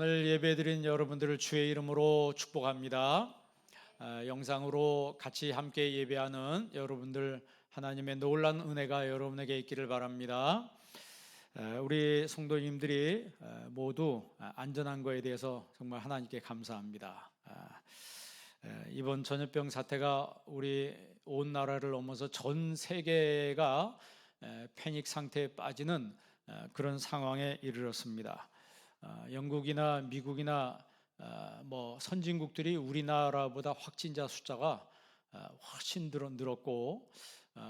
오늘 예배드린 여러분들을 주의 이름으로 축복합니다. 영상으로 같이 함께 예배하는 여러분들 하나님의 놀라운 은혜가 여러분에게 있기를 바랍니다. 우리 성도님들이 모두 안전한 거에 대해서 정말 하나님께 감사합니다. 이번 전염병 사태가 우리 온 나라를 넘어서 전 세계가 패닉 상태에 빠지는 그런 상황에 이르렀습니다. 영국이나 미국이나 선진국들이 우리나라보다 확진자 숫자가 훨씬 늘었고,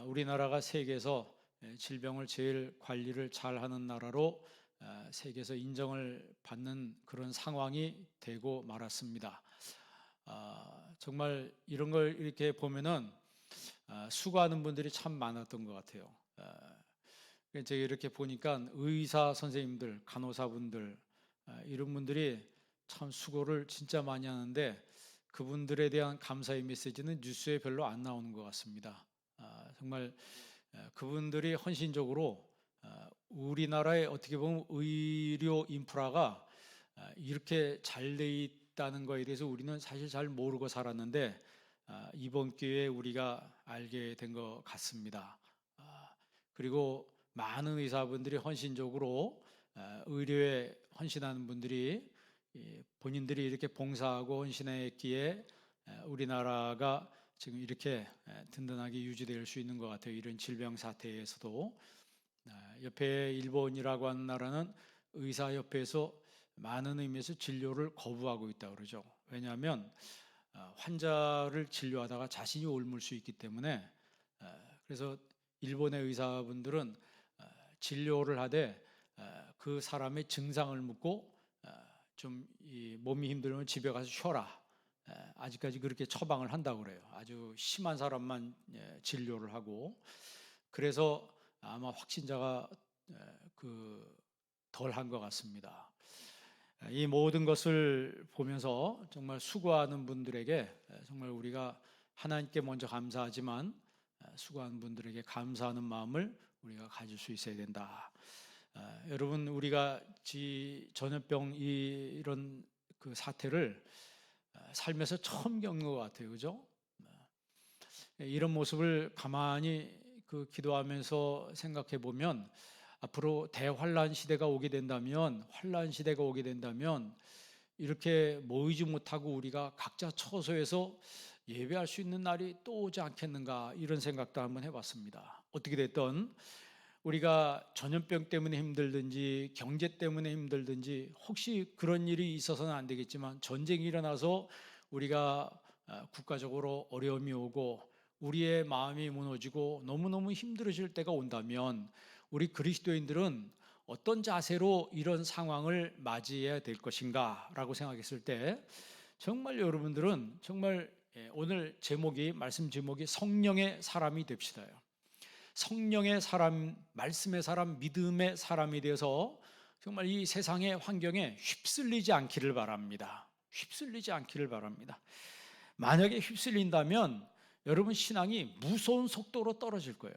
우리나라가 세계에서 질병을 제일 관리를 잘하는 나라로 세계에서 인정을 받는 그런 상황이 되고 말았습니다. 정말 이런 걸 이렇게 보면은 수고하는 분들이 참 많았던 것 같아요. 제가 이렇게 보니까 의사 선생님들, 간호사분들, 이런 분들이 참 수고를 진짜 많이 하는데 그분들에 대한 감사의 메시지는 뉴스에 별로 안 나오는 것 같습니다. 정말 그분들이 헌신적으로 우리나라의 어떻게 보면 의료 인프라가 이렇게 잘 돼 있다는 거에 대해서 우리는 사실 잘 모르고 살았는데 이번 기회에 우리가 알게 된 것 같습니다. 그리고 많은 의사분들이 헌신적으로 의료에 헌신하는 분들이 본인들이 이렇게 봉사하고 헌신했기에 우리나라가 지금 이렇게 든든하게 유지될 수 있는 것 같아요. 이런 질병 사태에서도. 옆에 일본이라고 하는 나라는 의사협회에서 많은 의미에서 진료를 거부하고 있다고 그러죠. 왜냐하면 환자를 진료하다가 자신이 옮을 수 있기 때문에. 그래서 일본의 의사분들은 진료를 하되 그 사람의 증상을 묻고 좀 몸이 힘들면 집에 가서 쉬어라, 아직까지 그렇게 처방을 한다고 그래요. 아주 심한 사람만 진료를 하고. 그래서 아마 확진자가 덜한 것 같습니다. 이 모든 것을 보면서 정말 수고하는 분들에게 정말 우리가 하나님께 먼저 감사하지만 수고하는 분들에게 감사하는 마음을 우리가 가질 수 있어야 된다. 여러분, 우리가 전염병 이런 그 사태를 살면서 처음 겪는 것 같아요, 그죠? 이런 모습을 가만히 기도하면서 생각해 보면 앞으로 대환란 시대가 오게 된다면, 환란 시대가 오게 된다면 이렇게 모이지 못하고 우리가 각자 처소에서 예배할 수 있는 날이 또 오지 않겠는가, 이런 생각도 한번 해봤습니다. 어떻게 됐든 우리가 전염병 때문에 힘들든지 경제 때문에 힘들든지 혹시 그런 일이 있어서는 안 되겠지만 전쟁이 일어나서 우리가 국가적으로 어려움이 오고 우리의 마음이 무너지고 너무너무 힘들어질 때가 온다면 우리 그리스도인들은 어떤 자세로 이런 상황을 맞이해야 될 것인가 라고 생각했을 때 정말 여러분들은 정말 오늘 말씀 제목이 성령의 사람이 됩시다요. 성령의 사람, 말씀의 사람, 믿음의 사람이 되어서 정말 이 세상의 환경에 휩쓸리지 않기를 바랍니다. 휩쓸리지 않기를 바랍니다. 만약에 휩쓸린다면 여러분 신앙이 무서운 속도로 떨어질 거예요.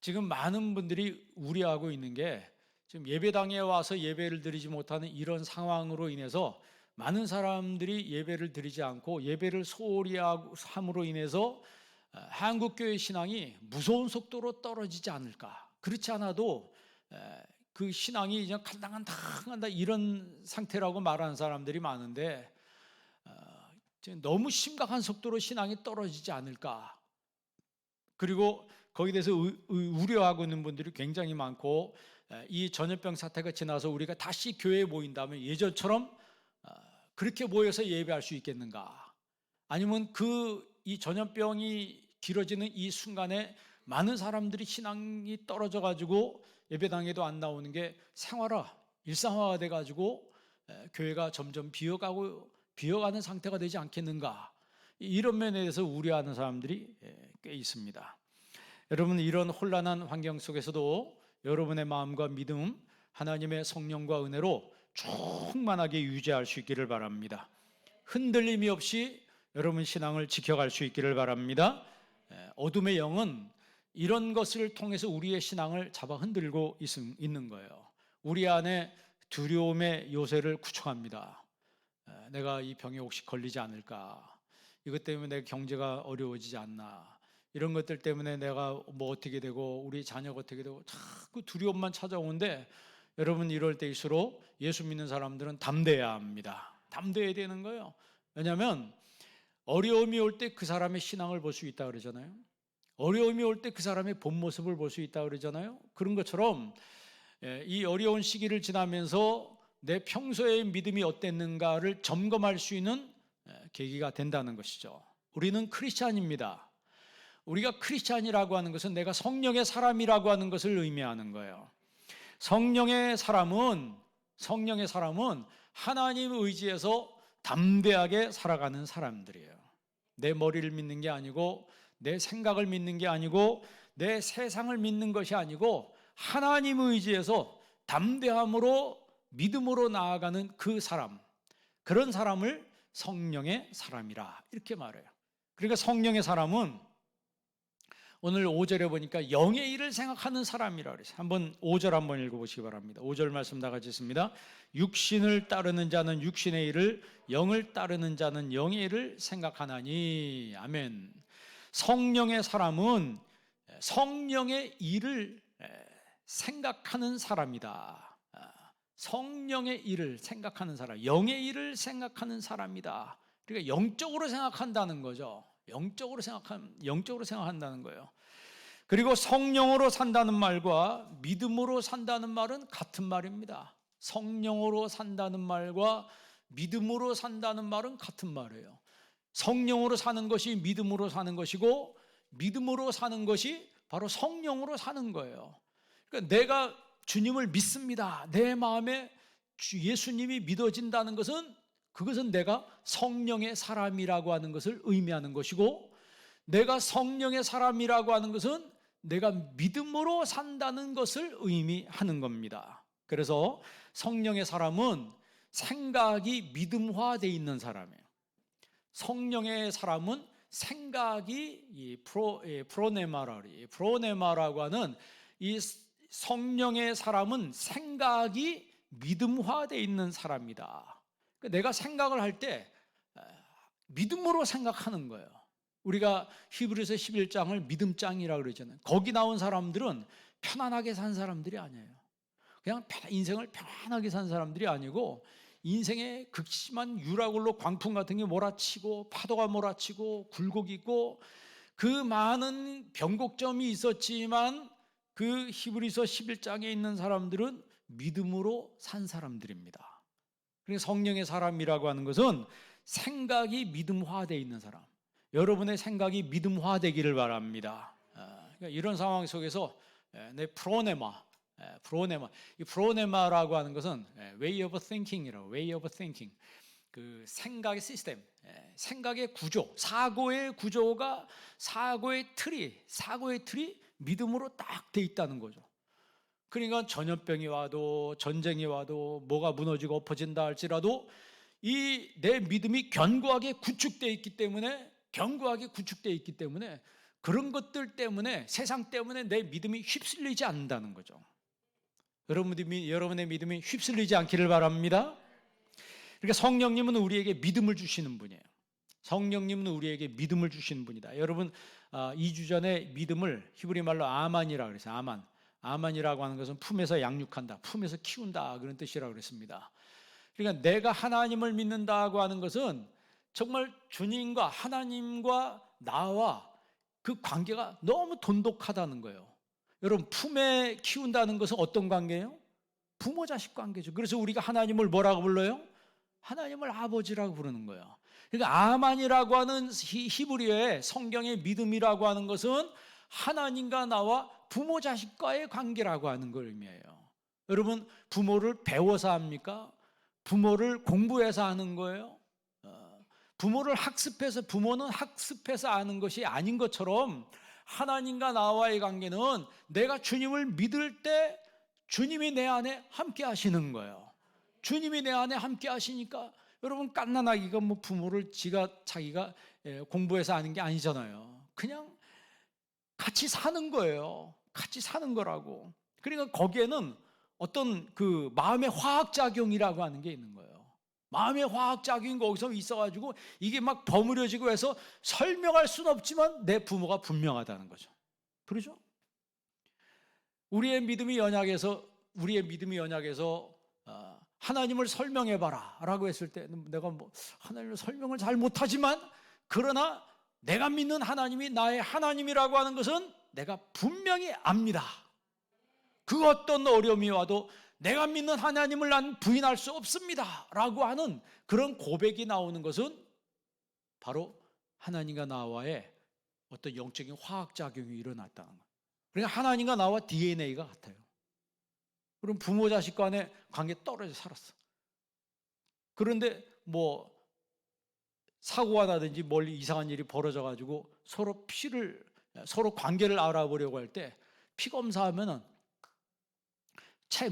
지금 많은 분들이 우려하고 있는 게 지금 예배당에 와서 예배를 드리지 못하는 이런 상황으로 인해서 많은 사람들이 예배를 드리지 않고 예배를 소홀히 함으로 인해서 한국교회 신앙이 무서운 속도로 떨어지지 않을까. 그렇지 않아도 그 신앙이 이제 간당간다 이런 상태라고 말하는 사람들이 많은데 너무 심각한 속도로 신앙이 떨어지지 않을까. 그리고 거기에 대해서 우려하고 있는 분들이 굉장히 많고, 이 전염병 사태가 지나서 우리가 다시 교회에 모인다면 예전처럼 그렇게 모여서 예배할 수 있겠는가. 아니면 이 전염병이 길어지는 이 순간에 많은 사람들이 신앙이 떨어져 가지고 예배당에도 안 나오는 게 일상화가 돼 가지고 교회가 점점 비어가는 상태가 되지 않겠는가. 이런 면에 대해서 우려하는 사람들이 꽤 있습니다. 여러분, 이런 혼란한 환경 속에서도 여러분의 마음과 믿음, 하나님의 성령과 은혜로 충만하게 유지할 수 있기를 바랍니다. 흔들림이 없이 여러분 신앙을 지켜갈 수 있기를 바랍니다. 어둠의 영은 이런 것을 통해서 우리의 신앙을 잡아 흔들고 있는 거예요. 우리 안에 두려움의 요새를 구축합니다. 내가 이 병에 혹시 걸리지 않을까? 이것 때문에 내 경제가 어려워지지 않나? 이런 것들 때문에 내가 뭐 어떻게 되고 우리 자녀가 어떻게 되고 자꾸 두려움만 찾아오는데, 여러분 이럴 때일수록 예수 믿는 사람들은 담대해야 합니다. 담대해야 되는 거예요. 왜냐하면 어려움이 올 때 그 사람의 신앙을 볼 수 있다 그러잖아요. 어려움이 올 때 그 사람의 본 모습을 볼 수 있다 그러잖아요. 그런 것처럼 이 어려운 시기를 지나면서 내 평소의 믿음이 어땠는가를 점검할 수 있는 계기가 된다는 것이죠. 우리는 크리스찬입니다. 우리가 크리스찬이라고 하는 것은 내가 성령의 사람이라고 하는 것을 의미하는 거예요. 성령의 사람은 하나님 의지에서 담대하게 살아가는 사람들이에요. 내 머리를 믿는 게 아니고, 내 생각을 믿는 게 아니고, 내 세상을 믿는 것이 아니고, 하나님 의지에서 담대함으로 믿음으로 나아가는 그 사람, 그런 사람을 성령의 사람이라 이렇게 말해요. 그러니까 성령의 사람은 오늘 5절에 보니까 영의 일을 생각하는 사람이라 그랬어요. 한번 5절 한번 읽어보시기 바랍니다. 5절 말씀 다 같이 있습니다. 육신을 따르는 자는 육신의 일을, 영을 따르는 자는 영의 일을 생각하나니. 아멘. 성령의 사람은 성령의 일을 생각하는 사람이다. 성령의 일을 생각하는 사람, 영의 일을 생각하는 사람이다. 그러니까 영적으로 생각한다는 거죠. 영적으로 생각한다는 거예요. 그리고 성령으로 산다는 말과 믿음으로 산다는 말은 같은 말입니다. 성령으로 산다는 말과 믿음으로 산다는 말은 같은 말이에요. 성령으로 사는 것이 믿음으로 사는 것이고, 믿음으로 사는 것이 바로 성령으로 사는 거예요. 그러니까 내가 주님을 믿습니다. 내 마음에 예수님이 믿어진다는 것은, 그것은 내가 성령의 사람이라고 하는 것을 의미하는 것이고, 내가 성령의 사람이라고 하는 것은 내가 믿음으로 산다는 것을 의미하는 겁니다. 그래서 성령의 사람은 생각이 믿음화되어 있는 사람이에요. 성령의 사람은 생각이 프로네마라고 하는 이 성령의 사람은 생각이 믿음화되어 있는 사람이다. 내가 생각을 할 때 믿음으로 생각하는 거예요. 우리가 히브리서 11장을 믿음장이라고 그러잖아요. 거기 나온 사람들은 편안하게 산 사람들이 아니에요. 그냥 인생을 편안하게 산 사람들이 아니고, 인생에 극심한 유라굴로 광풍 같은 게 몰아치고, 파도가 몰아치고, 굴곡이 있고, 그 많은 변곡점이 있었지만 그 히브리서 11장에 있는 사람들은 믿음으로 산 사람들입니다. 그래서 성령의 사람이라고 하는 것은 생각이 믿음화되어 있는 사람. 여러분의 생각이 믿음화되기를 바랍니다. 그러니까 이런 상황 속에서 내 프로네마, 이 프로네마라고 하는 것은 way of thinking이라고, way of thinking, 그 생각의 시스템, 생각의 구조, 사고의 구조가, 사고의 틀이 믿음으로 딱 돼 있다는 거죠. 그러니까 전염병이 와도, 전쟁이 와도, 뭐가 무너지고 엎어진다 할지라도 이 내 믿음이 견고하게 구축되어 있기 때문에, 그런 것들 때문에, 세상 때문에 내 믿음이 휩쓸리지 않는다는 거죠. 여러분의 믿음이 휩쓸리지 않기를 바랍니다. 그러니까 성령님은 우리에게 믿음을 주시는 분이에요. 성령님은 우리에게 믿음을 주시는 분이다. 여러분 2주 전에 믿음을 히브리 말로 아만이라고 그랬어요. 아만이라고 하는 것은 품에서 양육한다, 품에서 키운다, 그런 뜻이라고 그랬습니다. 그러니까 내가 하나님을 믿는다고 하는 것은 정말 주님과, 하나님과 나와 그 관계가 너무 돈독하다는 거예요. 여러분, 품에 키운다는 것은 어떤 관계예요? 부모 자식 관계죠. 그래서 우리가 하나님을 뭐라고 불러요? 하나님을 아버지라고 부르는 거예요. 그러니까 아만이라고 하는 히브리어의 성경의 믿음이라고 하는 것은 하나님과 나와 부모 자식과의 관계라고 하는 걸 의미해요. 여러분, 부모를 배워서 합니까? 부모를 공부해서 하는 거예요? 부모는 학습해서 아는 것이 아닌 것처럼, 하나님과 나와의 관계는 내가 주님을 믿을 때 주님이 내 안에 함께 하시는 거예요. 주님이 내 안에 함께 하시니까, 여러분, 갓난아기가 뭐 부모를 자기가 공부해서 아는 게 아니잖아요. 그냥 같이 사는 거예요. 같이 사는 거라고. 그러니까 거기에는 어떤 그 마음의 화학작용이라고 하는 게 있는 거예요. 마음의 화학작용이 거기서 있어가지고 이게 막 버무려지고 해서 설명할 수는 없지만 내 부모가 분명하다는 거죠. 그렇죠? 우리의 믿음이 연약해서 하나님을 설명해봐라 라고 했을 때 내가 하나님을 설명을 잘 못하지만 그러나 내가 믿는 하나님이 나의 하나님이라고 하는 것은 내가 분명히 압니다. 그 어떤 어려움이 와도 내가 믿는 하나님을 난 부인할 수 없습니다 라고 하는 그런 고백이 나오는 것은 바로 하나님과 나와의 어떤 영적인 화학작용이 일어났다는 거예요. 그러니까 하나님과 나와 DNA가 같아요. 그럼 부모 자식 간의 관계 떨어져 살았어. 그런데 사고가 나든지 멀리 이상한 일이 벌어져 가지고 서로 관계를 알아보려고 할 때 피 검사하면은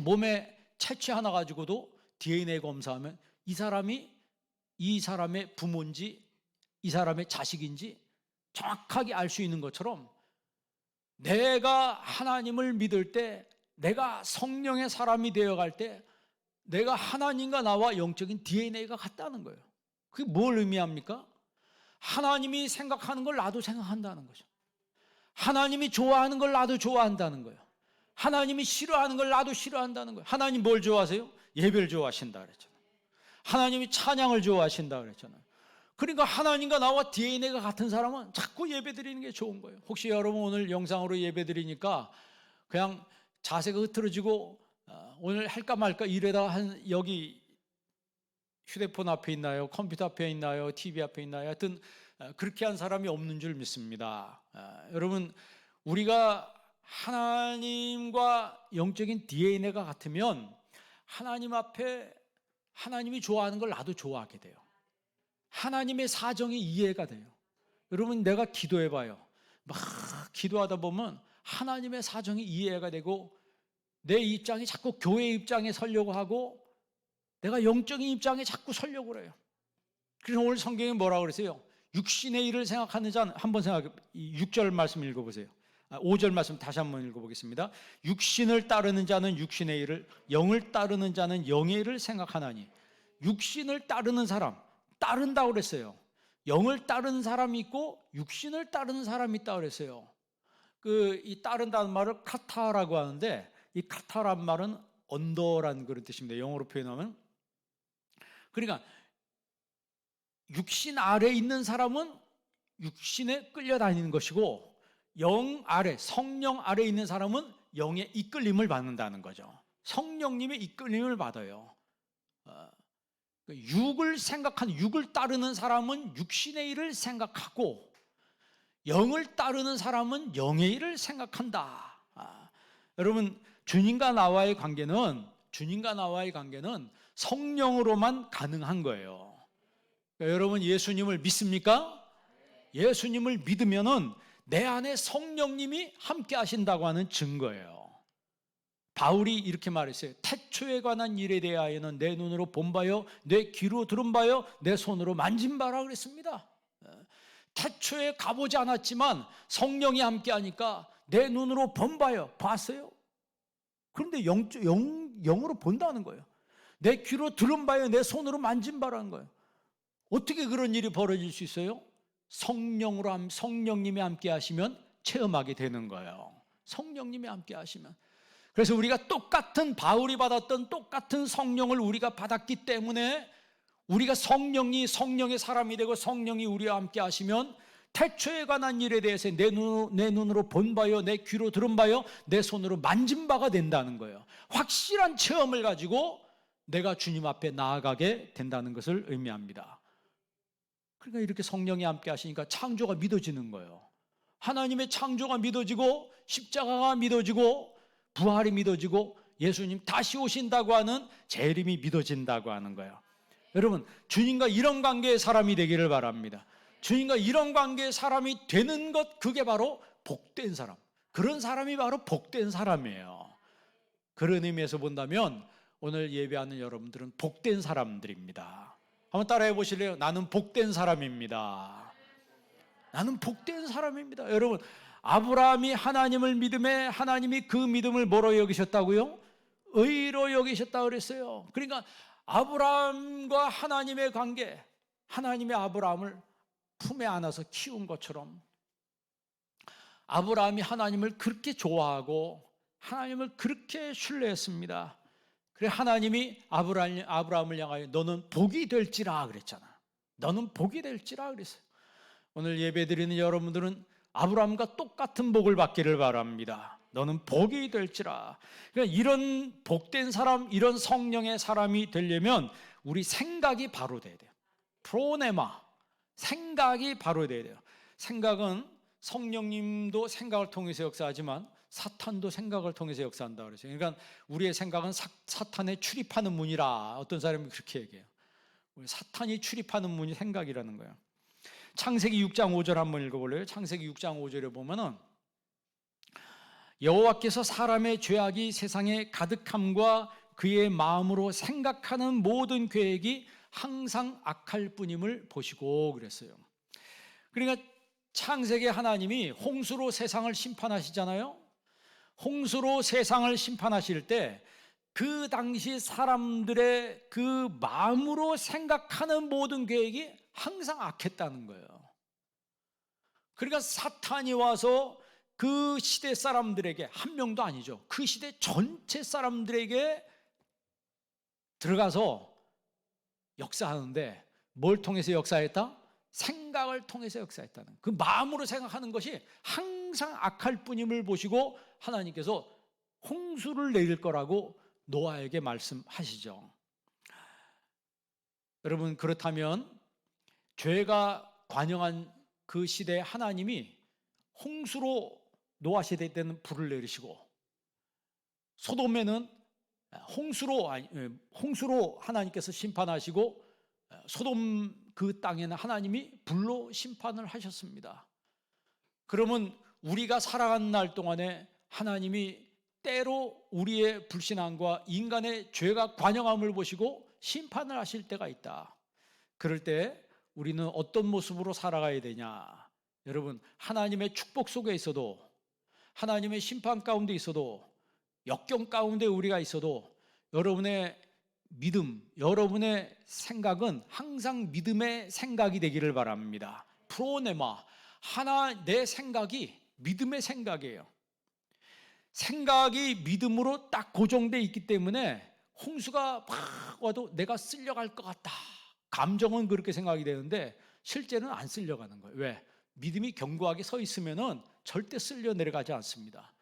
몸에 채취 하나 가지고도 DNA 검사하면 이 사람의 부모인지 이 사람의 자식인지 정확하게 알 수 있는 것처럼 내가 하나님을 믿을 때, 내가 성령의 사람이 되어갈 때 내가 하나님과 나와 영적인 DNA가 같다는 거예요. 그게 뭘 의미합니까? 하나님이 생각하는 걸 나도 생각한다는 거죠. 하나님이 좋아하는 걸 나도 좋아한다는 거예요. 하나님이 싫어하는 걸 나도 싫어한다는 거예요. 하나님 뭘 좋아하세요? 예배를 좋아하신다 그랬잖아요. 하나님이 찬양을 좋아하신다 그랬잖아요. 그러니까 하나님과 나와 DNA가 같은 사람은 자꾸 예배 드리는 게 좋은 거예요. 혹시 여러분 오늘 영상으로 예배 드리니까 그냥 자세가 흐트러지고 오늘 할까 말까 이러다가 여기 휴대폰 앞에 있나요? 컴퓨터 앞에 있나요? TV 앞에 있나요? 하여튼 그렇게 한 사람이 없는 줄 믿습니다. 여러분, 우리가 하나님과 영적인 DNA가 같으면 하나님 앞에 하나님이 좋아하는 걸 나도 좋아하게 돼요. 하나님의 사정이 이해가 돼요. 여러분, 내가 기도해봐요. 막 기도하다 보면 하나님의 사정이 이해가 되고 내 입장이 자꾸 교회 입장에 서려고 하고 내가 영적인 입장에 자꾸 서려고 그래요. 그래서 오늘 성경에 뭐라고 그랬어요? 육신의 일을 생각하는 자는, 한번 6절 말씀 읽어보세요. 5절 말씀 다시 한번 읽어보겠습니다. 육신을 따르는 자는 육신의 일을, 영을 따르는 자는 영의 일을 생각하나니. 육신을 따르는 사람, 따른다고 그랬어요. 영을 따르는 사람이 있고 육신을 따르는 사람이 있다고 그랬어요. 이 따른다는 말을 카타라고 하는데, 이 카타란 말은 언더라는 그런 뜻입니다. 영어로 표현하면. 그러니까 육신 아래에 있는 사람은 육신에 끌려다니는 것이고, 영 아래, 성령 아래에 있는 사람은 영의 이끌림을 받는다는 거죠. 성령님의 이끌림을 받아요. 육을 따르는 사람은 육신의 일을 생각하고, 영을 따르는 사람은 영의 일을 생각한다. 여러분, 주님과 나와의 관계는 성령으로만 가능한 거예요. 그러니까 여러분, 예수님을 믿습니까? 예수님을 믿으면은 내 안에 성령님이 함께 하신다고 하는 증거예요. 바울이 이렇게 말했어요. 태초에 관한 일에 대하여는 내 눈으로 본 바요, 내 귀로 들은 바요, 내 손으로 만진 바라 그랬습니다. 태초에 가보지 않았지만 성령이 함께 하니까 내 눈으로 본 바요, 봤어요. 그런데 영으로 본다는 거예요. 내 귀로 들은 바요, 내 손으로 만진 바라는 거예요. 어떻게 그런 일이 벌어질 수 있어요? 성령님이 함께 하시면 체험하게 되는 거예요. 성령님이 함께 하시면. 그래서 우리가 똑같은, 바울이 받았던 똑같은 성령을 우리가 받았기 때문에 우리가 성령의 사람이 되고 성령이 우리와 함께 하시면 태초에 관한 일에 대해서 내 눈으로 본 바요, 내 귀로 들은 바요, 내 손으로 만진 바가 된다는 거예요. 확실한 체험을 가지고 내가 주님 앞에 나아가게 된다는 것을 의미합니다. 그러니까 이렇게 성령이 함께 하시니까 창조가 믿어지는 거예요. 하나님의 창조가 믿어지고 십자가가 믿어지고 부활이 믿어지고 예수님 다시 오신다고 하는 재림이 믿어진다고 하는 거예요. 여러분, 주님과 이런 관계의 사람이 되기를 바랍니다. 주님과 이런 관계의 사람이 되는 것, 그게 바로 복된 사람, 그런 사람이 바로 복된 사람이에요. 그런 의미에서 본다면 오늘 예배하는 여러분들은 복된 사람들입니다. 한번 따라해 보실래요? 나는 복된 사람입니다. 나는 복된 사람입니다. 여러분, 아브라함이 하나님을 믿음에 하나님이 그 믿음을 뭐로 여기셨다고요? 의로 여기셨다 그랬어요. 그러니까 아브라함과 하나님의 관계, 하나님의 아브라함을 품에 안아서 키운 것처럼 아브라함이 하나님을 그렇게 좋아하고 하나님을 그렇게 신뢰했습니다. 그래 하나님이 아브라함을 향하여 너는 복이 될지라 그랬잖아. 너는 복이 될지라 그랬어요. 오늘 예배드리는 여러분들은 아브라함과 똑같은 복을 받기를 바랍니다. 너는 복이 될지라. 그러니까 이런 복된 사람, 이런 성령의 사람이 되려면 우리 생각이 바로 돼야 돼요. 프로네마, 생각이 바로 돼야 돼요. 생각은 성령님도 생각을 통해서 역사하지만 사탄도 생각을 통해서 역사한다 그랬어요. 그러니까 우리의 생각은 사탄의 출입하는 문이라 어떤 사람이 그렇게 얘기해요. 사탄이 출입하는 문이 생각이라는 거예요. 창세기 6장 5절 한번 읽어볼래요? 창세기 6장 5절에 보면은 여호와께서 사람의 죄악이 세상에 가득함과 그의 마음으로 생각하는 모든 계획이 항상 악할 뿐임을 보시고 그랬어요. 그러니까 창세기 하나님이 홍수로 세상을 심판하시잖아요. 홍수로 세상을 심판하실 때 그 당시 사람들의 그 마음으로 생각하는 모든 계획이 항상 악했다는 거예요. 그러니까 사탄이 와서 그 시대 사람들에게, 한 명도 아니죠, 그 시대 전체 사람들에게 들어가서 역사하는데 뭘 통해서 역사했다? 생각을 통해서 역사했다는, 그 마음으로 생각하는 것이 항상 악할 뿐임을 보시고 하나님께서 홍수를 내릴 거라고 노아에게 말씀하시죠. 여러분, 그렇다면 죄가 관영한 그 시대에 하나님이 홍수로 노아 시대 때는 불을 내리시고 소돔에는 홍수로 하나님께서 심판하시고 소돔 그 땅에는 하나님이 불로 심판을 하셨습니다. 그러면 우리가 살아가는 날 동안에 하나님이 때로 우리의 불신앙과 인간의 죄가 관영함을 보시고 심판을 하실 때가 있다. 그럴 때 우리는 어떤 모습으로 살아가야 되냐? 여러분, 하나님의 축복 속에 있어도, 하나님의 심판 가운데 있어도, 역경 가운데 우리가 있어도 여러분의 믿음, 여러분의 생각은 항상 믿음의 생각이 되기를 바랍니다. 프로네마, 내 생각이 믿음의 생각이에요. 생각이 믿음으로 딱 고정되어 있기 때문에 홍수가 막 와도 내가 쓸려갈 것 같다, 감정은 그렇게 생각이 되는데 실제는 안 쓸려가는 거예요. 왜? 믿음이 견고하게 서 있으면은 절대 쓸려 내려가지 않습니다.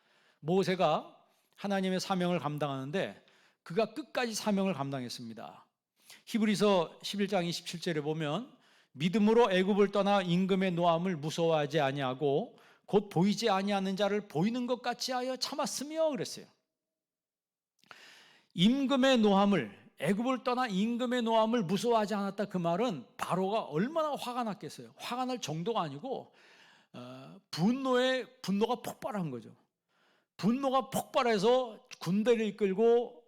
모세가 하나님의 사명을 감당하는데 그가 끝까지 사명을 감당했습니다. 히브리서 11장 27절에 보면 믿음으로 애굽을 떠나 임금의 노함을 무서워하지 아니하고 곧 보이지 아니하는 자를 보이는 것 같이 하여 참았으며 그랬어요. 임금의 노함을, 애굽을 떠나 임금의 노함을 무서워하지 않았다. 그 말은 바로가 얼마나 화가 났겠어요. 화가 날 정도가 아니고 분노가 폭발한 거죠. 분노가 폭발해서 군대를 이끌고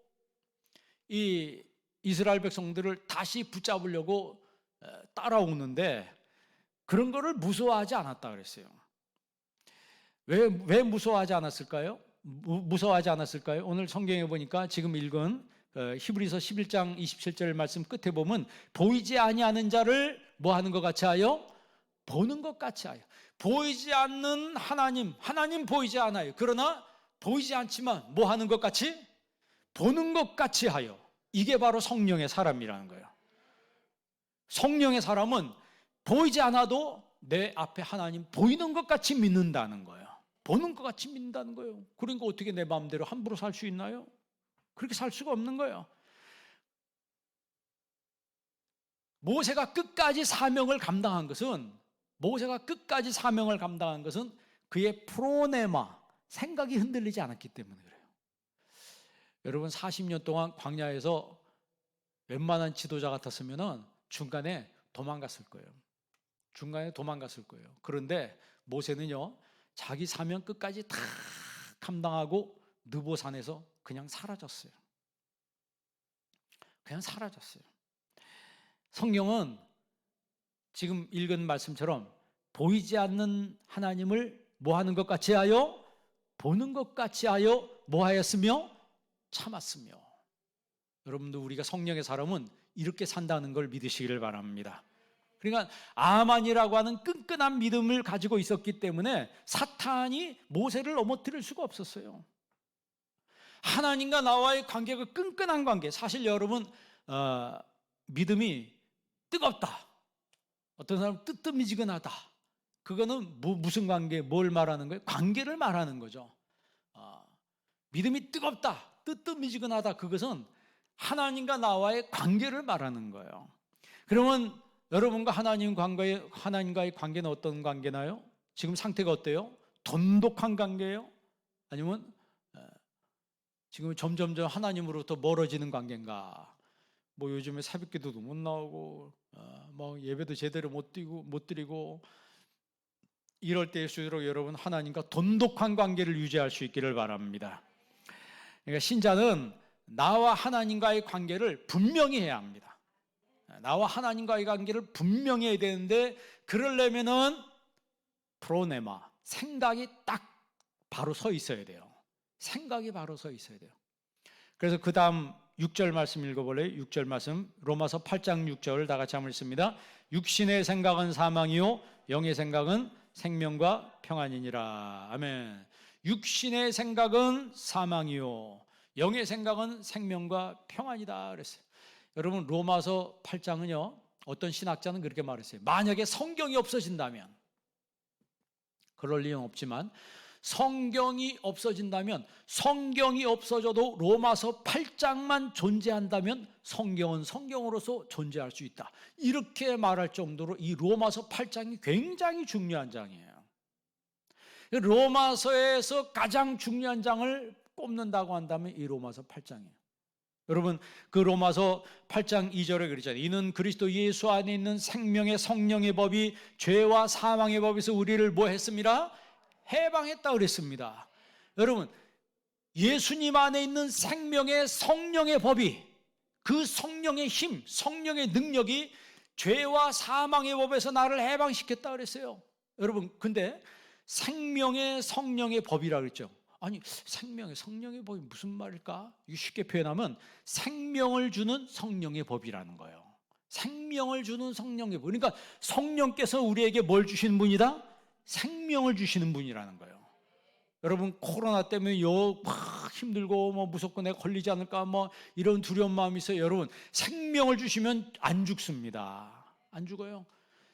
이 이스라엘 백성들을 다시 붙잡으려고 따라오는데 그런 거를 무서워하지 않았다 그랬어요. 왜 무서워하지 않았을까요? 오늘 성경에 보니까 지금 읽은 히브리서 11장 27절 말씀 끝에 보면 보이지 아니하는 자를 뭐 하는 것 같이 하여? 보는 것 같이 하여. 보이지 않는 하나님 보이지 않아요. 그러나 보이지 않지만 뭐 하는 것 같이? 보는 것 같이 하여. 이게 바로 성령의 사람이라는 거예요. 성령의 사람은 보이지 않아도 내 앞에 하나님 보이는 것 같이 믿는다는 거예요. 보는 것 같이 믿는다는 거예요. 그러니까 어떻게 내 마음대로 함부로 살 수 있나요? 그렇게 살 수가 없는 거예요. 모세가 끝까지 사명을 감당한 것은 그의 프로네마, 생각이 흔들리지 않았기 때문에 그래요. 여러분, 40년 동안 광야에서 웬만한 지도자 같았으면 중간에 도망갔을 거예요. 그런데 모세는요, 자기 사명 끝까지 다 감당하고 느보산에서 그냥 사라졌어요. 성경은 지금 읽은 말씀처럼 보이지 않는 하나님을 뭐 하는 것 같이 하여? 보는 것 같이 하여 뭐 하였으며? 참았으며. 여러분도 우리가 성령의 사람은 이렇게 산다는 걸 믿으시기를 바랍니다. 그러니까 아만이라고 하는 끈끈한 믿음을 가지고 있었기 때문에 사탄이 모세를 넘어뜨릴 수가 없었어요. 하나님과 나와의 관계가 끈끈한 관계. 사실 여러분 믿음이 뜨겁다, 어떤 사람은 뜨뜻미지근하다, 그거는 무슨 관계, 뭘 말하는 거예요? 관계를 말하는 거죠. 믿음이 뜨겁다, 뜨뜻미지근하다, 그것은 하나님과 나와의 관계를 말하는 거예요. 그러면 여러분과 하나님과의 관계는 어떤 관계나요? 지금 상태가 어때요? 돈독한 관계예요? 아니면 지금 점점점 하나님으로부터 멀어지는 관계인가? 뭐 요즘에 새벽기도도 못 나오고 뭐 예배도 제대로 못 드리고 이럴 때일수록 여러분 하나님과 돈독한 관계를 유지할 수 있기를 바랍니다. 그러니까 신자는 나와 하나님과의 관계를 분명히 해야 합니다. 나와 하나님과의 관계를 분명히 해야 되는데, 그러려면은 프로네마, 생각이 딱 바로 서 있어야 돼요. 생각이 바로 서 있어야 돼요. 그래서 그 다음 6절 말씀 읽어볼래요? 6절 말씀, 로마서 8장 6절 다 같이 한번 읽습니다. 육신의 생각은 사망이요 영의 생각은 생명과 평안이니라. 아멘. 육신의 생각은 사망이요 영의 생각은 생명과 평안이다 그랬어요. 여러분, 로마서 8장은요, 어떤 신학자는 그렇게 말했어요. 만약에 성경이 없어진다면, 그럴 리는 없지만 성경이 없어진다면, 성경이 없어져도 로마서 8장만 존재한다면 성경은 성경으로서 존재할 수 있다, 이렇게 말할 정도로 이 로마서 8장이 굉장히 중요한 장이에요. 로마서에서 가장 중요한 장을 꼽는다고 한다면 이 로마서 8장이에요. 여러분, 그 로마서 8장 2절에 그러잖아요. 이는 그리스도 예수 안에 있는 생명의 성령의 법이 죄와 사망의 법에서 우리를 뭐 했습니다? 해방했다 그랬습니다. 여러분, 예수님 안에 있는 생명의 성령의 법이, 그 성령의 힘, 성령의 능력이 죄와 사망의 법에서 나를 해방시켰다 그랬어요. 여러분, 근데 생명의 성령의 법이라 그랬죠. 아니, 생명의 성령의 법이 무슨 말일까? 이거 쉽게 표현하면 생명을 주는 성령의 법이라는 거예요. 생명을 주는 성령의 법. 그러니까 성령께서 우리에게 뭘 주시는 분이다? 생명을 주시는 분이라는 거예요. 여러분, 코로나 때문에 막 힘들고 뭐 무섭고 내가 걸리지 않을까 뭐 이런 두려운 마음이 있어요. 여러분, 생명을 주시면 안 죽습니다. 안 죽어요.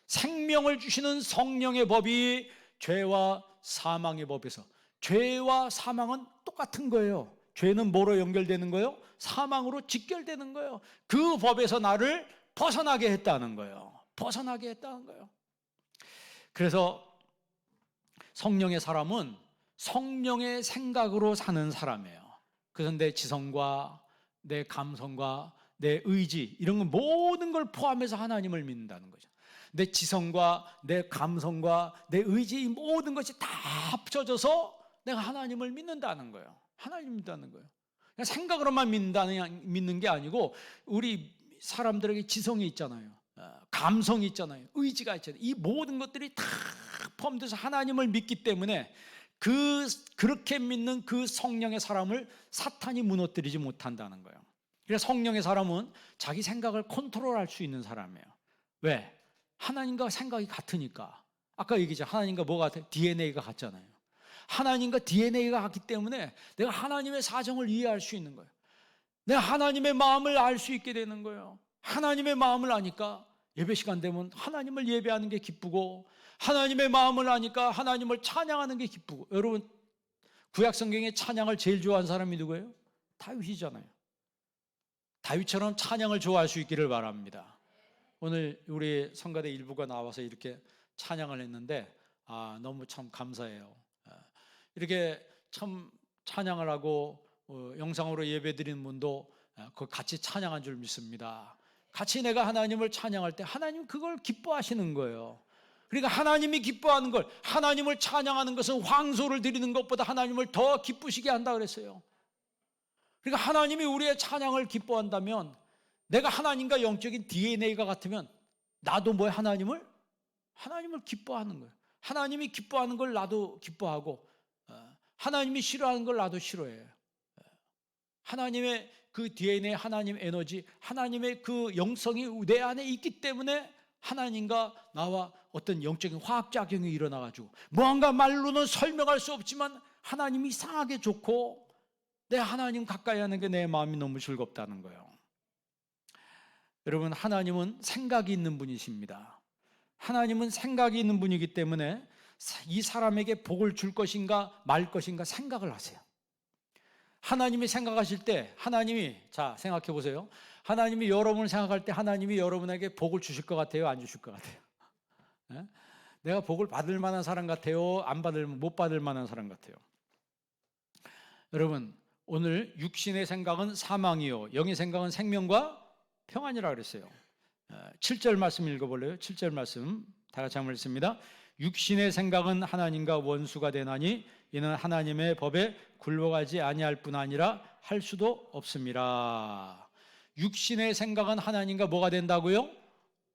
생명을 주시는 성령의 법이 죄와 사망의 법에서, 죄와 사망은 똑같은 거예요. 죄는 뭐로 연결되는 거예요? 사망으로 직결되는 거예요. 그 법에서 나를 벗어나게 했다는 거예요. 벗어나게 했다는 거예요. 그래서 성령의 사람은 성령의 생각으로 사는 사람이에요. 그래서 내 지성과 내 감성과 내 의지, 이런 건 모든 걸 포함해서 하나님을 믿는다는 거죠. 내 지성과 내 감성과 내 의지, 이 모든 것이 다 합쳐져서 내가 하나님을 믿는다는 거예요. 하나님 믿는다는 거예요. 그냥 생각으로만 믿는 게 아니고, 우리 사람들에게 지성이 있잖아요. 감성이 있잖아요. 의지가 있잖아요. 이 모든 것들이 다 포함돼서 하나님을 믿기 때문에 그렇게 믿는 그 성령의 사람을 사탄이 무너뜨리지 못한다는 거예요. 그래서 성령의 사람은 자기 생각을 컨트롤할 수 있는 사람이에요. 왜? 하나님과 생각이 같으니까. 아까 얘기했죠. 하나님과 뭐가 같아요? DNA가 같잖아요. 하나님과 DNA가 같기 때문에 내가 하나님의 사정을 이해할 수 있는 거예요. 내가 하나님의 마음을 알 수 있게 되는 거예요. 하나님의 마음을 아니까 예배 시간 되면 하나님을 예배하는 게 기쁘고, 하나님의 마음을 아니까 하나님을 찬양하는 게 기쁘고. 여러분, 구약 성경에 찬양을 제일 좋아하는 사람이 누구예요? 다윗이잖아요. 다윗처럼 찬양을 좋아할 수 있기를 바랍니다. 오늘 우리 성가대 일부가 나와서 이렇게 찬양을 했는데 너무 참 감사해요. 이렇게 참 찬양을 하고 영상으로 예배드리는 분도 같이 찬양한 줄 믿습니다. 같이 내가 하나님을 찬양할 때 하나님 그걸 기뻐하시는 거예요. 그러니까 하나님이 기뻐하는 걸, 하나님을 찬양하는 것은 황소를 드리는 것보다 하나님을 더 기쁘시게 한다 그랬어요. 그러니까 하나님이 우리의 찬양을 기뻐한다면, 내가 하나님과 영적인 DNA가 같으면 나도 뭐야? 하나님을 기뻐하는 거예요. 하나님이 기뻐하는 걸 나도 기뻐하고, 하나님이 싫어하는 걸 나도 싫어해요. 하나님의 그 DNA, 하나님 에너지, 하나님의 그 영성이 내 안에 있기 때문에 하나님과 나와 어떤 영적인 화학작용이 일어나가지고 무언가 말로는 설명할 수 없지만 하나님이 이상하게 좋고 내 하나님 가까이 하는 게 내 마음이 너무 즐겁다는 거예요. 여러분, 하나님은 생각이 있는 분이십니다. 하나님은 생각이 있는 분이기 때문에 이 사람에게 복을 줄 것인가 말 것인가 생각을 하세요. 하나님이 생각하실 때 하나님이, 자 생각해 보세요. 하나님이 여러분을 생각할 때 하나님이 여러분에게 복을 주실 것 같아요, 안 주실 것 같아요? 예? 내가 복을 받을 만한 사람 같아요, 못 받을 만한 사람 같아요? 여러분, 오늘 육신의 생각은 사망이요 영의 생각은 생명과 평안이라 그랬어요. 7절 말씀 읽어볼래요? 7절 말씀 다 같이 한번 읽습니다. 육신의 생각은 하나님과 원수가 되나니 이는 하나님의 법에 굴복하지 아니할 뿐 아니라 할 수도 없습니다. 육신의 생각은 하나님과 뭐가 된다고요?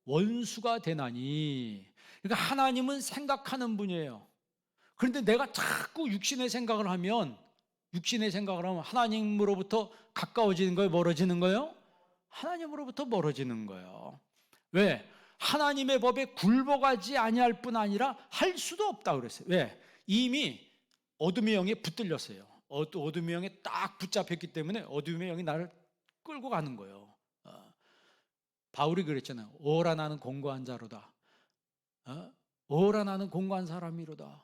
원수가 되나니. 그러니까 하나님은 생각하는 분이에요. 그런데 내가 자꾸 육신의 생각을 하면 하나님으로부터 가까워지는 거예요, 멀어지는 거예요? 하나님으로부터 멀어지는 거예요. 왜? 하나님의 법에 굴복하지 아니할 뿐 아니라 할 수도 없다 그랬어요. 왜? 이미 어둠의 영에 붙들렸어요. 어둠의 영에 딱 붙잡혔기 때문에 어둠의 영이 나를 끌고 가는 거예요. 바울이 그랬잖아요. 오라 나는 공고한 자로다. 오라 나는 공고한 사람이로다.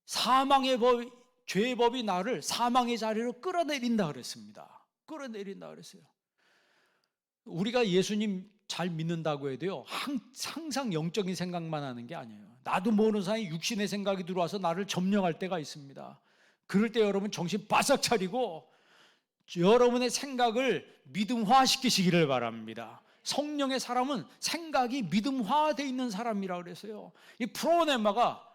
사망의 법, 죄의 법이 나를 사망의 자리로 끌어내린다 그랬습니다. 끌어내린다 그랬어요. 우리가 예수님 잘 믿는다고 해도요, 항상 영적인 생각만 하는 게 아니에요. 나도 모르는 사이에 육신의 생각이 들어와서 나를 점령할 때가 있습니다. 그럴 때 여러분 정신 바싹 차리고 여러분의 생각을 믿음화시키시기를 바랍니다. 성령의 사람은 생각이 믿음화되어 있는 사람이라고 그랬어요. 이 프로네마가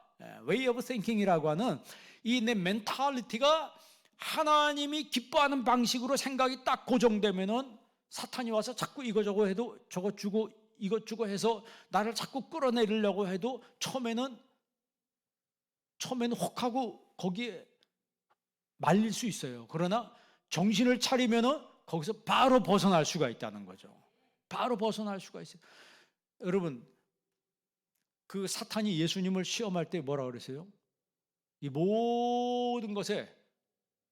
way of thinking이라고 하는 이 내 멘탈리티가 하나님이 기뻐하는 방식으로 생각이 딱 고정되면은 사탄이 와서 자꾸 이거저거 해도 저거 주고 이것 주고 해서 나를 자꾸 끌어내리려고 해도 처음에는 혹하고 거기에 말릴 수 있어요. 그러나 정신을 차리면은 거기서 바로 벗어날 수가 있다는 거죠. 바로 벗어날 수가 있어요. 여러분, 그 사탄이 예수님을 시험할 때 뭐라 그랬어요? 이 모든 것에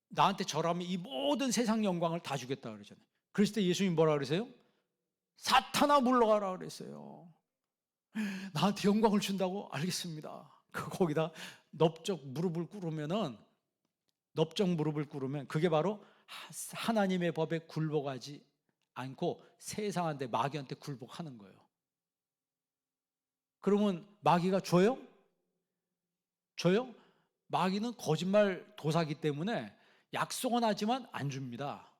나한테 절하면 이 모든 세상 영광을 다 주겠다 그러잖아요. 그랬을 때 예수님 뭐라 그러세요? 사탄아 물러가라 그랬어요. 나한테 영광을 준다고? 알겠습니다. 거기다 넓적 무릎을 꿇으면 그게 바로 하나님의 법에 굴복하지 않고 세상한테 마귀한테 굴복하는 거예요. 그러면 마귀가 줘요? 마귀는 거짓말 도사기 때문에 약속은 하지만 안 줍니다.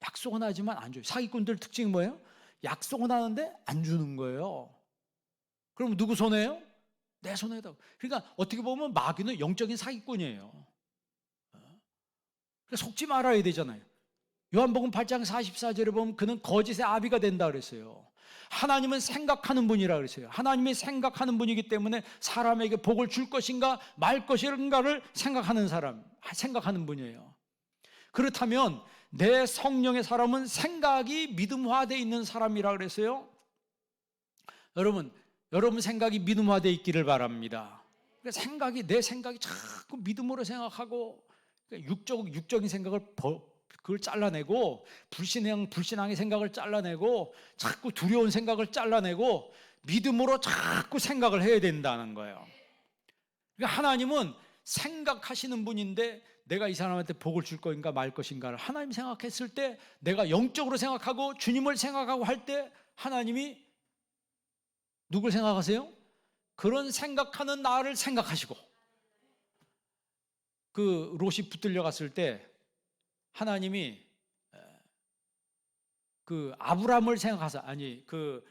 약속은 하지만 안 줘요. 사기꾼들 특징이 뭐예요? 약속은 하는데 안 주는 거예요. 그럼 누구 손해예요? 내 손해다. 그러니까 어떻게 보면 마귀는 영적인 사기꾼이에요. 그러니까 속지 말아야 되잖아요. 요한복음 8장 44절에 보면 그는 거짓의 아비가 된다 그랬어요. 하나님은 생각하는 분이라 그랬어요. 하나님이 생각하는 분이기 때문에 사람에게 복을 줄 것인가 말 것인가를 생각하는 분이에요. 그렇다면 내 성령의 사람은 생각이 믿음화되어 있는 사람이라 그랬어요. 여러분 생각이 믿음화되어 있기를 바랍니다. 그러니까 내 생각이 자꾸 믿음으로 생각하고 육적인 생각을 그걸 잘라내고 불신앙의 생각을 잘라내고 자꾸 두려운 생각을 잘라내고 믿음으로 자꾸 생각을 해야 된다는 거예요. 그러니까 하나님은 생각하시는 분인데 내가 이 사람한테 복을 줄 것인가 말 것인가를 하나님 생각했을 때 내가 영적으로 생각하고 주님을 생각하고 할 때 하나님이 누굴 생각하세요? 그런 생각하는 나를 생각하시고 그 롯이 붙들려 갔을 때 하나님이 그 아브라함을 생각하사 그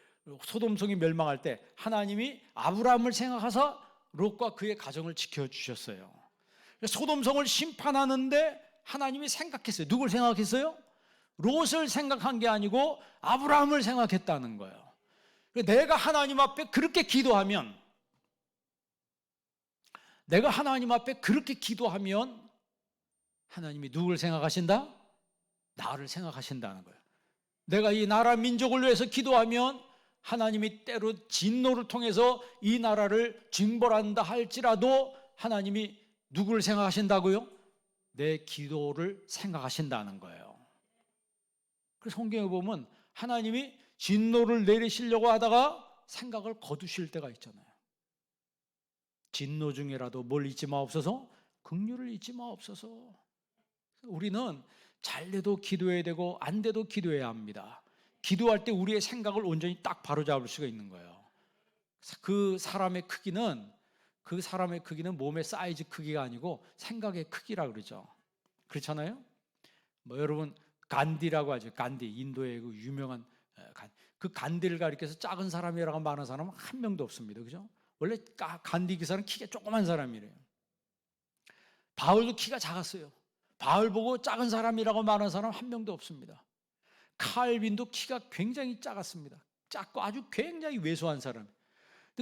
소돔성이 멸망할 때 하나님이 아브라함을 생각하사 롯과 그의 가정을 지켜주셨어요. 소돔성을 심판하는데 하나님이 생각했어요. 누굴 생각했어요? 롯을 생각한 게 아니고 아브라함을 생각했다는 거예요. 내가 하나님 앞에 그렇게 기도하면 하나님이 누굴 생각하신다? 나를 생각하신다는 거예요. 내가 이 나라 민족을 위해서 기도하면 하나님이 때로 진노를 통해서 이 나라를 징벌한다 할지라도 하나님이 누구를 생각하신다고요? 내 기도를 생각하신다는 거예요. 그래서 성경에 보면 하나님이 진노를 내리시려고 하다가 생각을 거두실 때가 있잖아요. 진노 중이라도 뭘 잊지 마옵소서? 긍휼을 잊지 마옵소서. 우리는 잘 돼도 기도해야 되고 안 돼도 기도해야 합니다. 기도할 때 우리의 생각을 온전히 딱 바로잡을 수가 있는 거예요. 그 사람의 크기는 몸의 사이즈 크기가 아니고 생각의 크기라 그러죠. 그렇잖아요? 뭐 여러분 간디라고 하죠. 간디, 인도의 그 유명한 그 간디를 가리켜서 작은 사람이라고 말하는 사람은 한 명도 없습니다. 그죠? 원래 간디 기사는 키가 조그만 사람이래요. 바울도 키가 작았어요. 바울 보고 작은 사람이라고 말하는 사람 한 명도 없습니다. 칼빈도 키가 굉장히 작았습니다. 작고 아주 굉장히 왜소한 사람.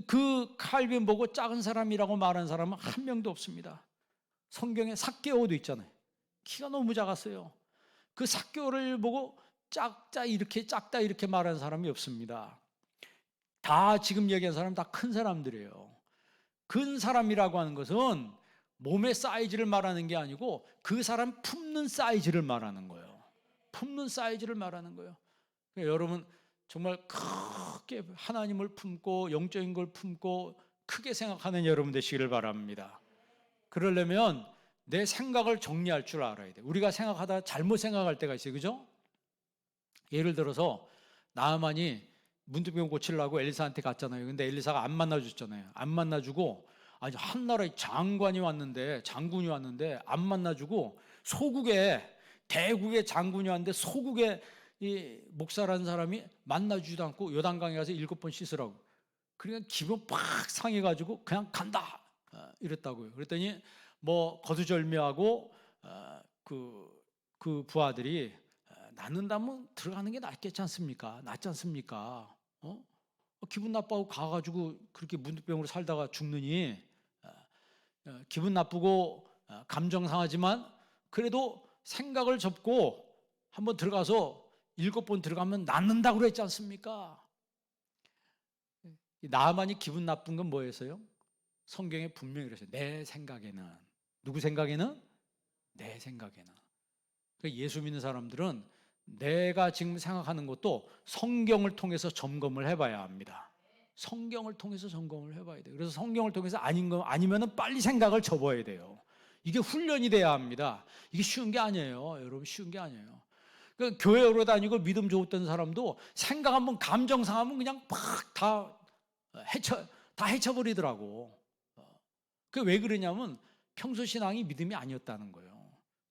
그 칼빈 보고 작은 사람이라고 말하는 사람은 한 명도 없습니다. 성경에 삭개오도 있잖아요. 키가 너무 작았어요. 그 삭개오를 보고 작다 이렇게 말하는 사람이 없습니다. 다 지금 얘기한 사람 다 큰 사람들이에요. 큰 사람이라고 하는 것은 몸의 사이즈를 말하는 게 아니고 그 사람 품는 사이즈를 말하는 거예요. 품는 사이즈를 말하는 거예요. 그러니까 여러분 정말 크게 하나님을 품고 영적인 걸 품고 크게 생각하는 여러분 되시기를 바랍니다. 그러려면 내 생각을 정리할 줄 알아야 돼요. 우리가 생각하다 잘못 생각할 때가 있어요. 그죠? 예를 들어서 나아만이 문둥병 고치려고 엘리사한테 갔잖아요. 근데 엘리사가 안 만나줬잖아요. 안 만나주고 아니 한 나라의 장군이 왔는데 안 만나주고 대국의 장군이 왔는데 소국의 이 목사라는 사람이 만나주지도 않고 요단강에 가서 7번 씻으라고. 그러니까 기분 팍 상해가지고 그냥 간다 이랬다고요. 그랬더니 뭐 거두절미하고 그 부하들이 낳는다면 들어가는 게 낫지 않습니까? 기분 나빠하고 가가지고 그렇게 문둥병으로 살다가 죽느니 기분 나쁘고 감정 상하지만 그래도 생각을 접고 한번 들어가서 7번 들어가면 낫는다고 그랬지 않습니까? 나만이 기분 나쁜 건 뭐였어요? 성경에 분명히 그랬어요. 내 생각에는. 누구 생각에는? 내 생각에는. 예수 믿는 사람들은 내가 지금 생각하는 것도 성경을 통해서 점검을 해봐야 합니다. 성경을 통해서 점검을 해봐야 돼요. 그래서 성경을 통해서 아니면은 빨리 생각을 접어야 돼요. 이게 훈련이 돼야 합니다. 이게 쉬운 게 아니에요. 여러분 쉬운 게 아니에요. 그러니까 교회 오러 다니고 믿음 좋았던 사람도 생각 한번 감정 상하면 그냥 팍 다 헤쳐버리더라고. 그게 왜 그러냐면 평소 신앙이 믿음이 아니었다는 거예요.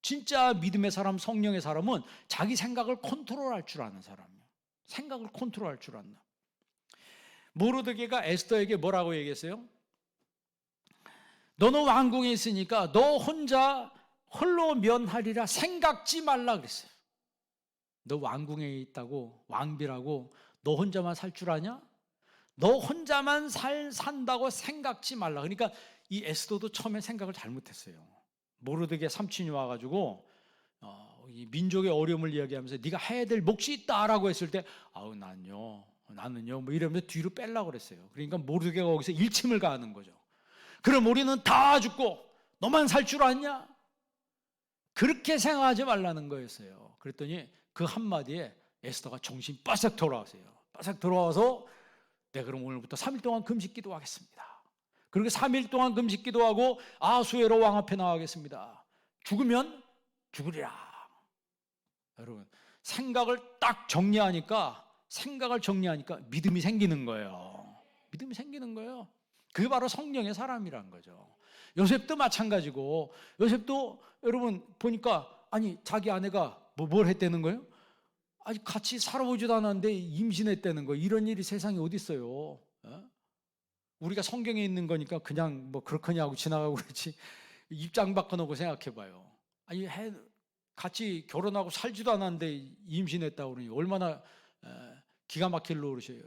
진짜 믿음의 사람, 성령의 사람은 자기 생각을 컨트롤할 줄 아는 사람이에요. 생각을 컨트롤할 줄 안다. 모르드게가 에스더에게 뭐라고 얘기했어요? 너는 왕궁에 있으니까 너 혼자 홀로 면하리라 생각지 말라 그랬어요. 너 왕궁에 있다고 왕비라고 너 혼자만 살 줄 아냐? 너 혼자만 산다고 생각지 말라. 그러니까 이 에스더도 처음에 생각을 잘못했어요. 모르드게 삼촌이 와가지고 이 민족의 어려움을 이야기하면서 네가 해야 될 몫이 있다라고 했을 때 나는요 뭐 이러면서 뒤로 빼려고 그랬어요. 그러니까 모르드게가 거기서 일침을 가하는 거죠. 그럼 우리는 다 죽고 너만 살 줄 아냐? 그렇게 생각하지 말라는 거였어요. 그랬더니 그 한마디에 에스더가 정신이 바싹 돌아왔어요. 바싹 돌아와서 내가 그럼 오늘부터 3일 동안 금식 기도하겠습니다. 그리고 3일 동안 금식 기도하고 아수에로 왕 앞에 나가겠습니다. 죽으면 죽으리라. 여러분 생각을 딱 정리하니까 믿음이 생기는 거예요. 믿음이 생기는 거예요. 그게 바로 성령의 사람이란 거죠. 요셉도 마찬가지고 요셉도 여러분 보니까 아니 자기 아내가 뭘 했다는 거예요? 아니 같이 살아보지도 않았는데 임신했다는 거. 이런 일이 세상에 어디 있어요? 우리가 성경에 있는 거니까 그냥 뭐 그렇거냐 하고 지나가고 그렇지 입장 바꿔놓고 생각해봐요. 아니 같이 결혼하고 살지도 않았는데 임신했다고 그러니 얼마나 기가 막힐 노릇이에요.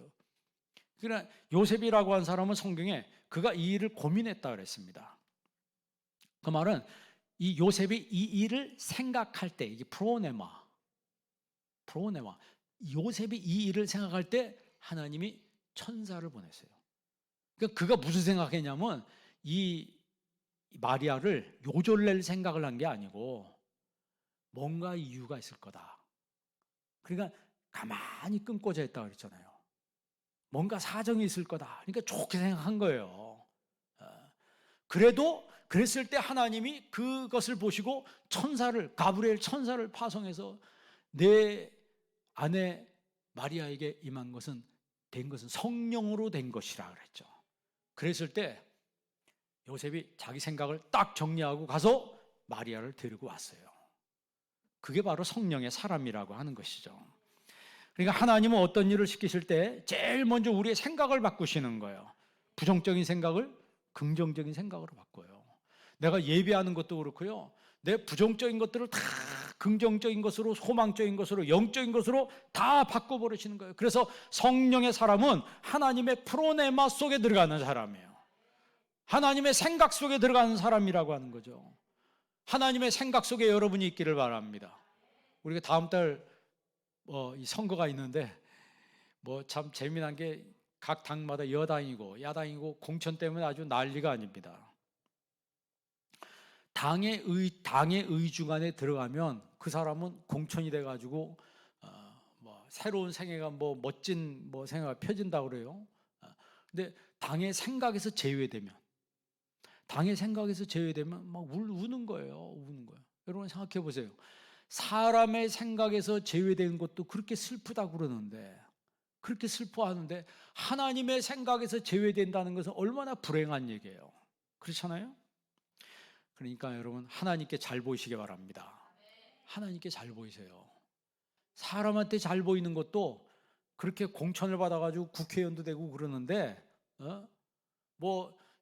그러나 요셉이라고 한 사람은 성경에 그가 이 일을 고민했다 그랬습니다. 그 말은 이 요셉이 이 일을 생각할 때 이게 프로네마 프로네마. 요셉이 이 일을 생각할 때 하나님이 천사를 보냈어요. 그러니까 그가 무슨 생각했냐면 이 마리아를 요절낼 생각을 한 게 아니고 뭔가 이유가 있을 거다. 그러니까 가만히 끊고자 했다고 그랬잖아요. 뭔가 사정이 있을 거다. 그러니까 좋게 생각한 거예요. 그래도 그랬을 때 하나님이 그것을 보시고 가브리엘 천사를 파송해서 내 아내 마리아에게 임한 것은 성령으로 된 것이라 그랬죠. 그랬을 때 요셉이 자기 생각을 딱 정리하고 가서 마리아를 데리고 왔어요. 그게 바로 성령의 사람이라고 하는 것이죠. 그러니까 하나님은 어떤 일을 시키실 때 제일 먼저 우리의 생각을 바꾸시는 거예요. 부정적인 생각을 긍정적인 생각으로 바꿔요. 내가 예배하는 것도 그렇고요. 내 부정적인 것들을 다 긍정적인 것으로, 소망적인 것으로, 영적인 것으로 다 바꿔버리시는 거예요. 그래서 성령의 사람은 하나님의 프로네마 속에 들어가는 사람이에요. 하나님의 생각 속에 들어가는 사람이라고 하는 거죠. 하나님의 생각 속에 여러분이 있기를 바랍니다. 우리가 다음 달 이 선거가 있는데 참 재미난 게 각 당마다 여당이고 야당이고 공천 때문에 아주 난리가 아닙니다. 당의 의중안에 들어가면 그 사람은 공천이 돼가지고 새로운 생애가 멋진 생애가 펴진다고 그래요. 근데 당의 생각에서 제외되면 막 우는 거예요. 여러분 생각해 보세요. 사람의 생각에서 제외된 것도 그렇게 슬프다고 그러는데, 그렇게 슬퍼하는데 하나님의 생각에서 제외된다는 것은 얼마나 불행한 얘기예요. 그렇잖아요? 그러니까 여러분 하나님께 잘 보이시기 바랍니다. 하나님께 잘 보이세요. 사람한테 잘 보이는 것도 그렇게 공천을 받아가지고 국회의원도 되고 그러는데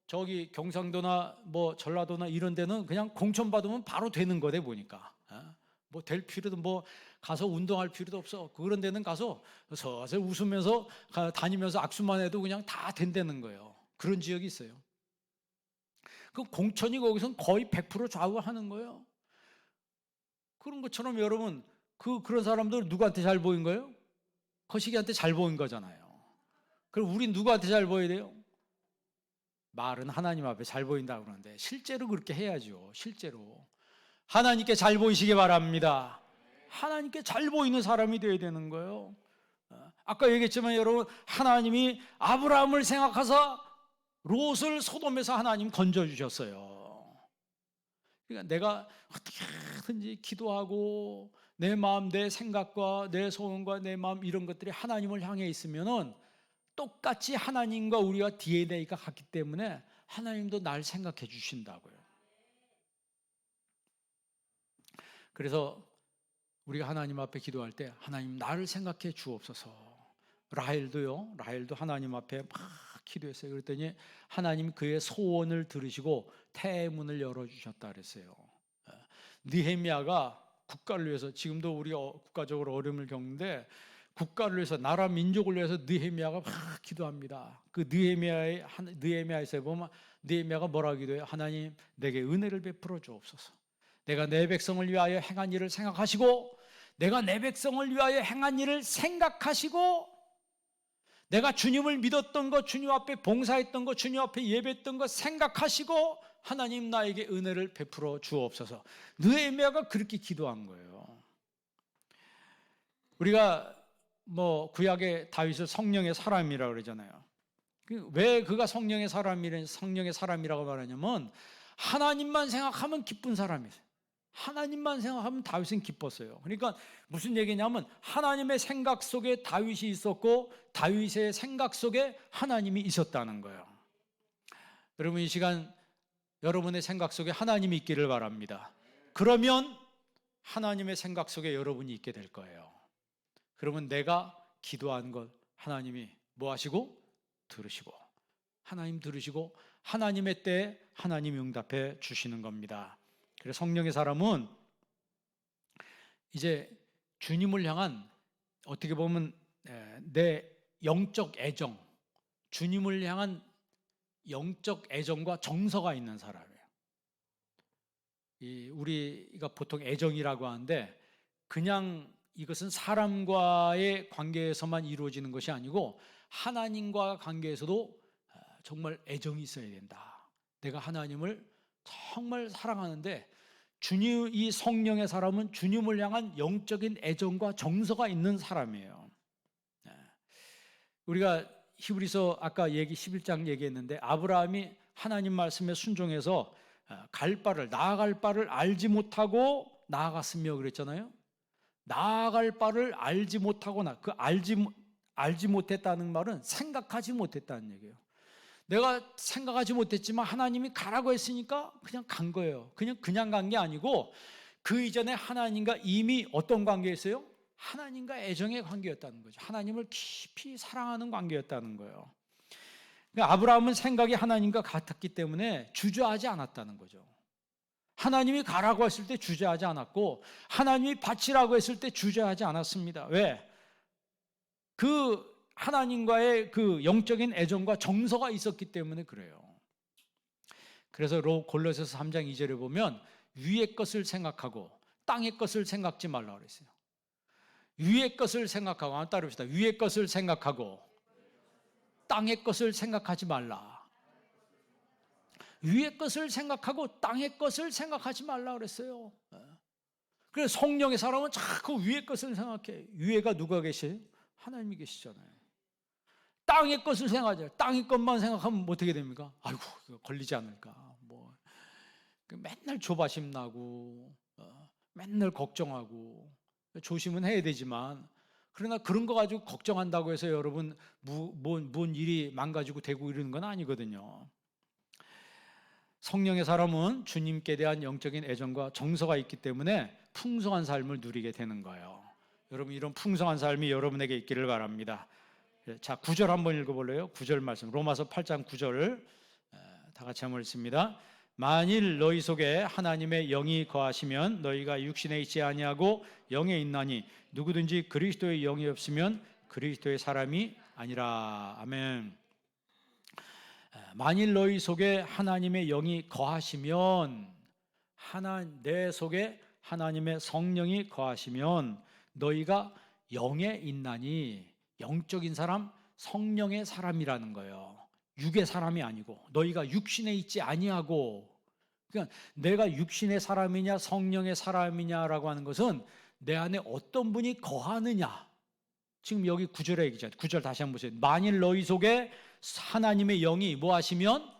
저기 경상도나 전라도나 이런 데는 그냥 공천 받으면 바로 되는 거대 보니까. 될 필요도 가서 운동할 필요도 없어. 그런 데는 가서 서서 웃으면서 다니면서 악수만 해도 그냥 다 된다는 거예요. 그런 지역이 있어요. 그 공천이 거기선 거의 100% 좌우하는 거예요. 그런 것처럼 여러분 그런 사람들 누구한테 잘 보인 거예요? 거시기한테 잘 보인 거잖아요. 그럼 우린 누구한테 잘 보여야 돼요? 말은 하나님 앞에 잘 보인다고 그러는데 실제로 그렇게 해야죠. 실제로 하나님께 잘 보이시기 바랍니다. 하나님께 잘 보이는 사람이 되어야 되는 거예요. 아까 얘기했지만 여러분 하나님이 아브라함을 생각하사 롯을 소돔에서 하나님 건져주셨어요. 그러니까 내가 어떻게든지 기도하고 내 마음, 내 생각과 내 소원과 내 마음 이런 것들이 하나님을 향해 있으면은 똑같이 하나님과 우리가 DNA가 같기 때문에 하나님도 날 생각해 주신다고요. 그래서 우리가 하나님 앞에 기도할 때 하나님 나를 생각해 주옵소서. 라헬도 하나님 앞에 막 기도했어요. 그랬더니 하나님 그의 소원을 들으시고 태문을 열어주셨다 그랬어요. 느헤미야가 국가를 위해서, 지금도 우리가 국가적으로 어려움을 겪는데 국가를 위해서, 나라 민족을 위해서 느헤미야가 막 기도합니다. 그 느헤미야에서 보면 느헤미야가 뭐라고 기도해요? 하나님 내게 은혜를 베풀어 주옵소서. 내가 내 백성을 위하여 행한 일을 생각하시고, 내가 내 백성을 위하여 행한 일을 생각하시고, 내가 주님을 믿었던 것, 주님 앞에 봉사했던 것, 주님 앞에 예배했던 것 생각하시고 하나님 나에게 은혜를 베풀어 주옵소서. 느헤미야가 그렇게 기도한 거예요. 우리가 구약의 다윗을 성령의 사람이라고 그러잖아요. 왜 그가 성령의 사람이라고 말하냐면 하나님만 생각하면 기쁜 사람이에요. 하나님만 생각하면 다윗은 기뻤어요. 그러니까 무슨 얘기냐면 하나님의 생각 속에 다윗이 있었고 다윗의 생각 속에 하나님이 있었다는 거예요. 여러분 이 시간 여러분의 생각 속에 하나님이 있기를 바랍니다. 그러면 하나님의 생각 속에 여러분이 있게 될 거예요. 그러면 내가 기도한 것 하나님이 뭐 하시고? 들으시고, 하나님 들으시고 하나님의 때에 하나님이 응답해 주시는 겁니다. 그래서 성령의 사람은 이제 주님을 향한, 어떻게 보면 내 영적 애정, 주님을 향한 영적 애정과 정서가 있는 사람이에요. 우리가 보통 애정이라고 하는데 그냥 이것은 사람과의 관계에서만 이루어지는 것이 아니고 하나님과 관계에서도 정말 애정이 있어야 된다. 내가 하나님을 정말 사랑하는데 주님, 이 성령의 사람은 주님을 향한 영적인 애정과 정서가 있는 사람이에요. 우리가 히브리서 아까 11장 얘기했는데 아브라함이 하나님 말씀에 순종해서 나아갈 바를 알지 못하고 나아갔으며 그랬잖아요. 나아갈 바를 알지 못하고 알지 못했다는 말은 생각하지 못했다는 얘기예요. 내가 생각하지 못했지만 하나님이 가라고 했으니까 그냥 간 거예요. 그냥 간 게 아니고 그 이전에 하나님과 이미 어떤 관계였어요? 하나님과 애정의 관계였다는 거죠. 하나님을 깊이 사랑하는 관계였다는 거예요. 그러니까 아브라함은 생각이 하나님과 같았기 때문에 주저하지 않았다는 거죠. 하나님이 가라고 했을 때 주저하지 않았고 하나님이 바치라고 했을 때 주저하지 않았습니다. 왜? 그 하나님과의 그 영적인 애정과 정서가 있었기 때문에 그래요. 그래서 골로새서 3장 2절에 보면 위의 것을 생각하고 땅의 것을 생각지 말라고 그랬어요. 위의 것을 생각하고, 한번 따라합시다. 위의 것을 생각하고 땅의 것을 생각하지 말라. 위의 것을 생각하고 땅의 것을 생각하지 말라 그랬어요. 그래서 성령의 사람은 자꾸 위의 것을 생각해. 위에가 누가 계세요? 하나님이 계시잖아요. 땅의 것을 생각하죠. 땅의 것만 생각하면 어떻게 됩니까? 아이고, 걸리지 않을까. 맨날 조바심 나고, 맨날 걱정하고, 조심은 해야 되지만, 그러나 그런 거 가지고 걱정한다고 해서 여러분, 뭔 일이 망가지고 되고 이러는 건 아니거든요. 성령의 사람은 주님께 대한 영적인 애정과 정서가 있기 때문에 풍성한 삶을 누리게 되는 거예요. 여러분, 이런 풍성한 삶이 여러분에게 있기를 바랍니다. 자, 9절 한번 읽어볼래요? 9절 말씀, 로마서 8장 9절 다 같이 한번 읽습니다. 만일 너희 속에 하나님의 영이 거하시면 너희가 육신에 있지 아니하고 영에 있나니 누구든지 그리스도의 영이 없으면 그리스도의 사람이 아니라. 아멘. 만일 너희 속에 하나님의 영이 거하시면, 내 속에 하나님의 성령이 거하시면 너희가 영에 있나니, 영적인 사람, 성령의 사람이라는 거예요. 육의 사람이 아니고, 너희가 육신에 있지 아니하고. 그러니까 내가 육신의 사람이냐 성령의 사람이냐라고 하는 것은 내 안에 어떤 분이 거하느냐. 지금 여기 9절에 얘기잖아요. 9절 다시 한번 보세요. 만일 너희 속에 하나님의 영이 뭐 하시면,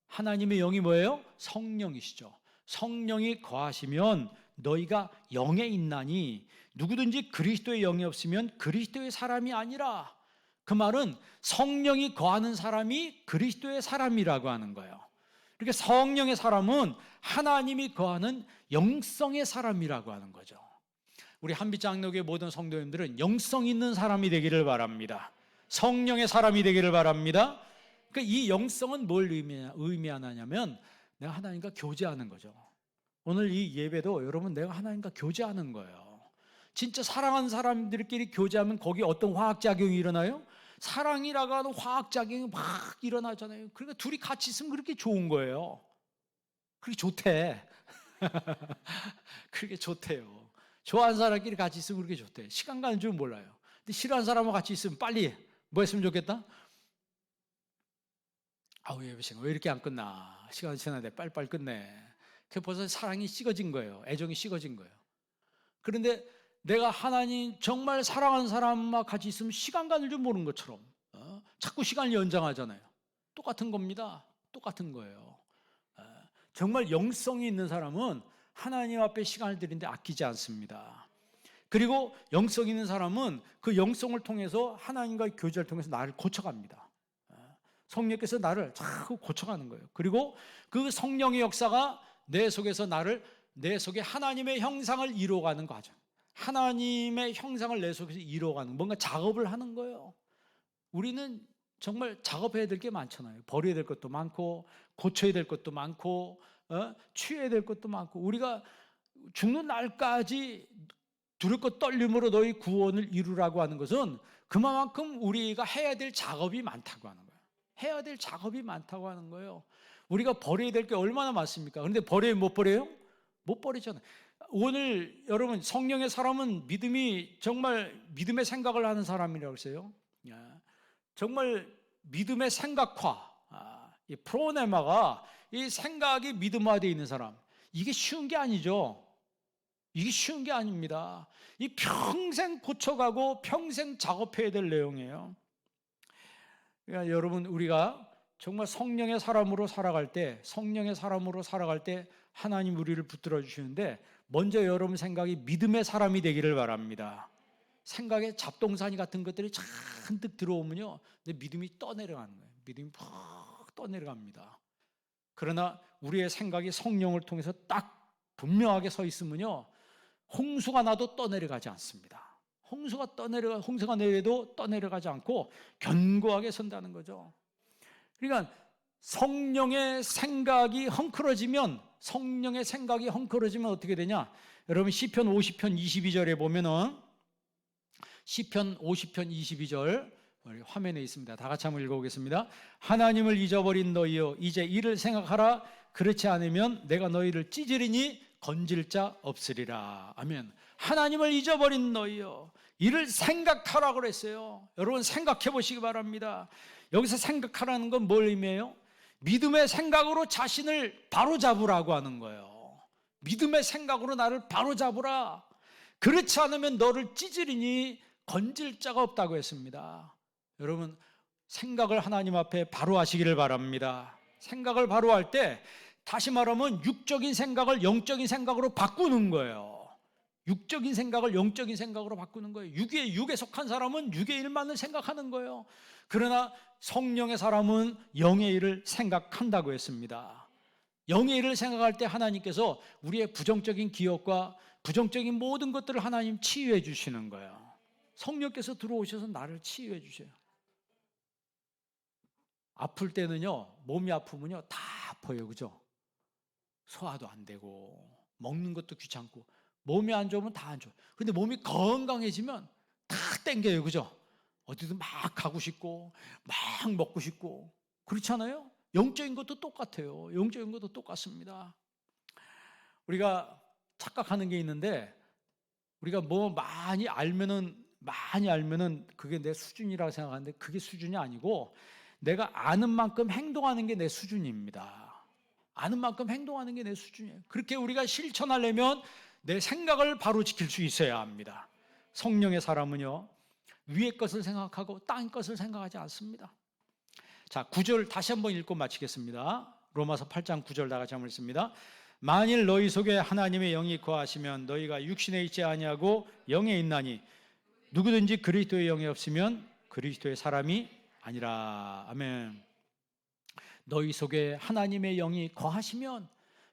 하나님의 영이 뭐예요? 성령이시죠. 성령이 거하시면 너희가 영에 있나니 누구든지 그리스도의 영이 없으면 그리스도의 사람이 아니라. 그 말은 성령이 거하는 사람이 그리스도의 사람이라고 하는 거예요. 그러니까 성령의 사람은 하나님이 거하는 영성의 사람이라고 하는 거죠. 우리 한빛장로교의 모든 성도님들은 영성 있는 사람이 되기를 바랍니다. 성령의 사람이 되기를 바랍니다. 그러니까 이 영성은 뭘 의미하냐면 내가 하나님과 교제하는 거죠. 오늘 이 예배도 여러분, 내가 하나님과 교제하는 거예요. 진짜 사랑하는 사람들끼리 교제하면 거기 어떤 화학작용이 일어나요? 사랑이라고 하는 화학작용이 막 일어나잖아요. 그러니까 둘이 같이 있으면 그렇게 좋은 거예요. 그렇게 좋대. 그렇게 좋대요. 좋아하는 사람끼리 같이 있으면 그렇게 좋대. 시간 가는 줄 몰라요. 근데 싫어하는 사람하고 같이 있으면 빨리 뭐 했으면 좋겠다? 아우, 예배 시간 왜 이렇게 안 끝나? 시간 지났는데 빨리빨리 끝내. 그 벌써 사랑이 식어진 거예요. 애정이 식어진 거예요. 그런데 내가 하나님 정말 사랑하는 사람과 같이 있으면 시간 가는 줄 모르는 것처럼 자꾸 시간을 연장하잖아요. 똑같은 겁니다. 똑같은 거예요. 정말 영성이 있는 사람은 하나님 앞에 시간을 들이는데 아끼지 않습니다. 그리고 영성 있는 사람은 그 영성을 통해서 하나님과의 교제를 통해서 나를 고쳐갑니다. 성령께서 나를 자꾸 고쳐가는 거예요. 그리고 그 성령의 역사가 내 속에서 내 속에 하나님의 형상을 이루어가는 과정. 하나님의 형상을 내 속에서 이루어가는, 뭔가 작업을 하는 거예요. 우리는 정말 작업해야 될 게 많잖아요. 버려야 될 것도 많고, 고쳐야 될 것도 많고, 취해야 될 것도 많고. 우리가 죽는 날까지 두렵고 떨림으로 너희 구원을 이루라고 하는 것은 그만큼 우리가 해야 될 작업이 많다고 하는 거예요. 해야 될 작업이 많다고 하는 거예요. 우리가 버려야 될 게 얼마나 많습니까? 그런데 버려요, 못 버려요? 못 버리잖아요. 오늘 여러분 성령의 사람은 믿음이 정말 믿음의 생각을 하는 사람이라고 했어요. 정말 믿음의 생각화, 이 프로네마가 이 생각이 믿음화되어 있는 사람, 이게 쉬운 게 아니죠. 이게 쉬운 게 아닙니다. 이 평생 고쳐가고 평생 작업해야 될 내용이에요. 그러니까 여러분, 우리가 정말 성령의 사람으로 살아갈 때 하나님 우리를 붙들어 주시는데, 먼저 여러분 생각이 믿음의 사람이 되기를 바랍니다. 생각에 잡동사니 같은 것들이 잔뜩 들어오면요, 내 믿음이 떠내려가는 거예요. 믿음이 푹 떠내려갑니다. 그러나 우리의 생각이 성령을 통해서 딱 분명하게 서 있으면요, 홍수가 나도 떠내려가지 않습니다. 홍수가 내려도 떠내려가지 않고 견고하게 선다는 거죠. 그러니까 성령의 생각이 헝클어지면 어떻게 되냐? 여러분 시편 50편 22절에 보면은, 시편 50편 22절 화면에 있습니다. 다 같이 한번 읽어보겠습니다. 하나님을 잊어버린 너희여, 이제 이를 생각하라. 그렇지 않으면 내가 너희를 찢으리니 건질 자 없으리라. 아멘. 하나님을 잊어버린 너희여, 이를 생각하라고 그랬어요. 여러분 생각해 보시기 바랍니다. 여기서 생각하라는 건 뭘 의미해요? 믿음의 생각으로 자신을 바로잡으라고 하는 거예요. 믿음의 생각으로 나를 바로잡으라. 그렇지 않으면 너를 찢으리니 건질 자가 없다고 했습니다. 여러분, 생각을 하나님 앞에 바로 하시기를 바랍니다. 생각을 바로 할 때, 다시 말하면 육적인 생각을 영적인 생각으로 바꾸는 거예요. 육적인 생각을 영적인 생각으로 바꾸는 거예요. 육에 속한 사람은 육의 일만을 생각하는 거예요. 그러나 성령의 사람은 영의 일을 생각한다고 했습니다. 영의 일을 생각할 때 하나님께서 우리의 부정적인 기억과 부정적인 모든 것들을 하나님 치유해 주시는 거예요. 성령께서 들어오셔서 나를 치유해 주셔요. 아플 때는요, 몸이 아프면요 다 아파요. 그죠? 소화도 안 되고 먹는 것도 귀찮고, 몸이 안 좋으면 다 안 좋아요. 근데 몸이 건강해지면 다 땡겨요. 그죠? 어디든 막 가고 싶고 막 먹고 싶고, 그렇잖아요? 영적인 것도 똑같아요. 영적인 것도 똑같습니다. 우리가 착각하는 게 있는데, 우리가 뭐 많이 알면은 그게 내 수준이라고 생각하는데, 그게 수준이 아니고 내가 아는 만큼 행동하는 게 내 수준입니다. 아는 만큼 행동하는 게 내 수준이에요. 그렇게 우리가 실천하려면 내 생각을 바로 지킬 수 있어야 합니다. 성령의 사람은요, 위의 것을 생각하고 땅의 것을 생각하지 않습니다. 자, 9절 다시 한번 읽고 마치겠습니다. 로마서 8장 9절 다 같이 한번 읽습니다. 만일 너희 속에 하나님의 영이 거하시면 너희가 육신에 있지 아니하고 영에 있나니, 누구든지 그리스도의 영이 없으면 그리스도의 사람이 아니라. 아멘. 너희 속에 하나님의 영이 거하시면,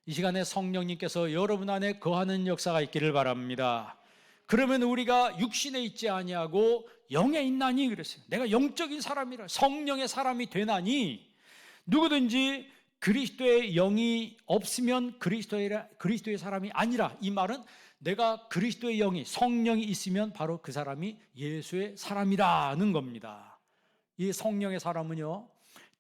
이 시간에 성령님께서 여러분 안에 거하는 역사가 있기를 바랍니다. 그러면 우리가 육신에 있지 아니하고 영에 있나니 그랬어요. 내가 영적인 사람이라, 성령의 사람이 되나니, 누구든지 그리스도의 영이 없으면 그리스도의 사람이 아니라. 이 말은 내가 그리스도의 영이, 성령이 있으면 바로 그 사람이 예수의 사람이라는 겁니다. 이 성령의 사람은요,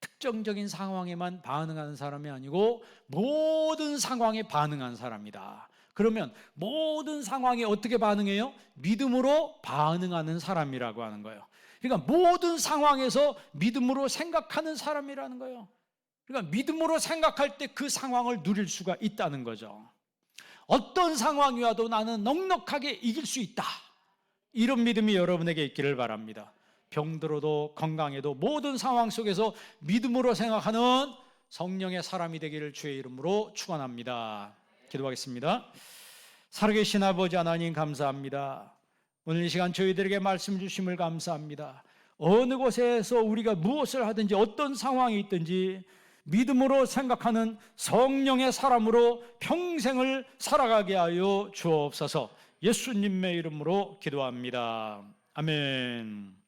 특정적인 상황에만 반응하는 사람이 아니고 모든 상황에 반응하는 사람이다. 그러면 모든 상황에 어떻게 반응해요? 믿음으로 반응하는 사람이라고 하는 거예요. 그러니까 모든 상황에서 믿음으로 생각하는 사람이라는 거예요. 그러니까 믿음으로 생각할 때 그 상황을 누릴 수가 있다는 거죠. 어떤 상황이 와도 나는 넉넉하게 이길 수 있다. 이런 믿음이 여러분에게 있기를 바랍니다. 병들어도 건강해도 모든 상황 속에서 믿음으로 생각하는 성령의 사람이 되기를 주의 이름으로 축원합니다. 기도하겠습니다. 살아계신 아버지 하나님, 감사합니다. 오늘 이 시간 저희들에게 말씀 주심을 감사합니다. 어느 곳에서 우리가 무엇을 하든지 어떤 상황이 있든지 믿음으로 생각하는 성령의 사람으로 평생을 살아가게 하여 주옵소서. 예수님의 이름으로 기도합니다. 아멘.